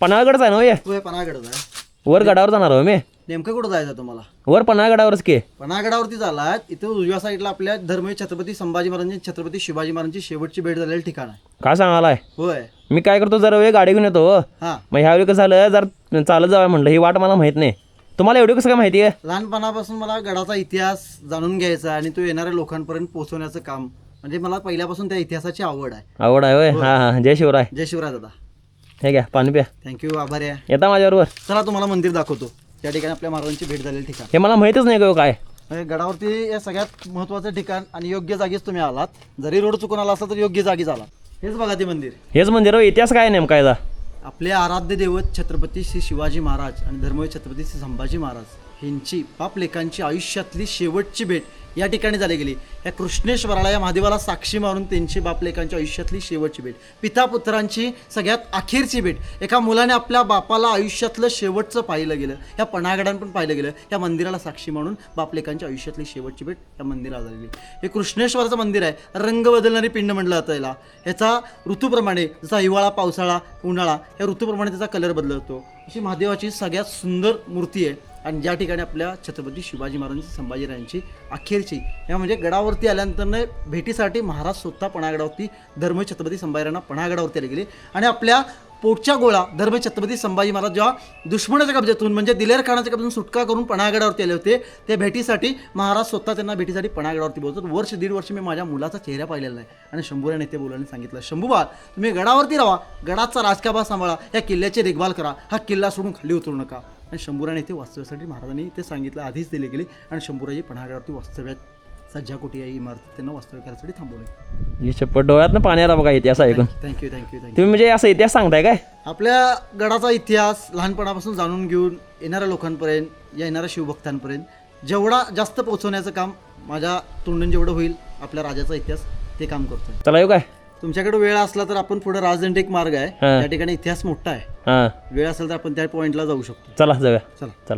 पन्हाळगडच आहे ना हे? होय पन्हाळगडच आहे. वर गडावर जाणार हो मी. नेमकं कुठं जायचं तुम्हाला? वर पन्हाळगडावरच की. पन्हाळगडावरती झालात. इथं उजव्या साईडला आपल्या धर्मवीर छत्रपती संभाजी महाराजांची छत्रपती शिवाजी महाराजांची शेवटची भेट झालेलं ठिकाण आहे. काय सांगालाय? होय. मी काय करतो जरा वेळ गाडी घेऊन येतो हो. हां. मग ह्यावेळी कसं झालं जर चालत जावं म्हणलं ही वाट मला माहित नाही. तुम्हाला एवढी कसं काय माहिती आहे? लहानपणापासून मला गडाचा इतिहास जाणून घ्यायचा आणि तो येणाऱ्या लोकांपर्यंत पोहोचवण्याचं काम, म्हणजे मला पहिल्यापासून त्या इतिहासाची आवड आहे. आवड आहे होय. हां हां, जय शिवराय. जय शिवराय दादा. हे घ्या पाणी प्या. थँक्यू, आभारी आहे. येता माझ्याबरोबर? चला तुम्हाला मंदिर दाखवतो. त्या ठिकाणी आपल्या महाराजांची भेट झालेली ठिकाण. हे मला माहितच नाही का काय. म्हणजे गडावरती हे सगळ्यात महत्त्वाचं ठिकाण आणि योग्य जागीच तुम्ही आलात. जरी रोड चुकून आला असला तर योग्य जागीच आलात. हेच बघा ते मंदिर. हेच मंदिर हो. इतिहास काय नेमका याचा? आपले आराध्य दैवत छत्रपती श्री शिवाजी महाराज आणि धर्मवीर छत्रपती श्री संभाजी महाराज यांची बापलेकांची आयुष्यातली शेवटची भेट या ठिकाणी झाली गेली. या कृष्णेश्वराला, या महादेवाला साक्षी मारून त्यांची बापलेकांची आयुष्यातली शेवटची भेट, पिता पुत्रांची सगळ्यात अखेरची भेट, एका मुलाने आपल्या बापाला आयुष्यातलं शेवटचं पाहिलं गेलं, या पन्हाळगडात पण पाहिलं गेलं. या मंदिराला साक्षी म्हणून बापलेकांची आयुष्यातली शेवटची भेट या मंदिराला झालेली. हे कृष्णेश्वराचं मंदिर आहे. रंग बदलणारी पिंड म्हटलं जातं याला. ह्याचा ऋतूप्रमाणे, जसा हिवाळा, पावसाळा, उन्हाळा, या ऋतूप्रमाणे त्याचा कलर बदलतो. अशी महादेवाची सगळ्यात सुंदर मूर्ती आहे. आणि ज्या ठिकाणी आपल्या छत्रपती शिवाजी महाराजांची, संभाजीराजांची अखेरची, या म्हणजे गडावरती आल्यानंतर भेटीसाठी महाराज स्वतः पन्हाळगडावरती धर्मवीर छत्रपती संभाजीराजांना पन्हाळगडावरती आले गेले. आणि आपल्या पोटच्या गोळा धर्मवीर छत्रपती संभाजी महाराज जेव्हा दुश्मनाच्या कब्जातून म्हणजे दिलेर खानाच्या कब्जातून सुटका करून पन्हाळगडावरती आले होते, त्या भेटीसाठी महाराज स्वतः त्यांना भेटीसाठी पन्हाळगडावरती बोलतात. वर्ष दीड वर्ष मी माझ्या मुलाचा चेहरा पाहिलेला नाही. आणि शंभूराय नेते बोलाने सांगितलं, शंभूबा तुम्ही गडावरती राहा, गडाचा राजकारभार सांभाळा, या किल्ल्याची देखभाल करा, हा किल्ला सोडून खाली उतरू नका. आणि शंभूराय नेते वास्तव्यासाठी महाराजांनी ते सांगितलं, आधीच दिले गेले. आणि शंभूराजी पन्हाळगडावरती वास्तव्यात सज्जाकोटी या इमारतीत त्यांना वास्तव्य करायसाठी थांबवले. ही चप्पट डोळ्यातनं पाणी आला बघा इतिहास ऐकून. Thank you thank you thank you. तुम्ही म्हणजे असं इतिहास सांगताय काय? आपल्या गडाचा इतिहास लहानपणापासून जाणून घेऊन येणाऱ्या लोकांपर्यंत, येणाऱ्या शिवभक्तांपर्यंत जेवढा जास्त पोहोचवण्याचं काम माझ्या तोंडून जेवढं होईल आपल्या राजाचा इतिहास ते काम करतोय. चला येऊ काय? तुमच्याकडे वेळ असला तर आपण पुढे राजदंड एक मार्ग आहे, त्या ठिकाणी इतिहास मोठा आहे. हां, वेळ असेल तर आपण त्या पॉईंटला जाऊ शकतो. चला जाऊया. चला. चला.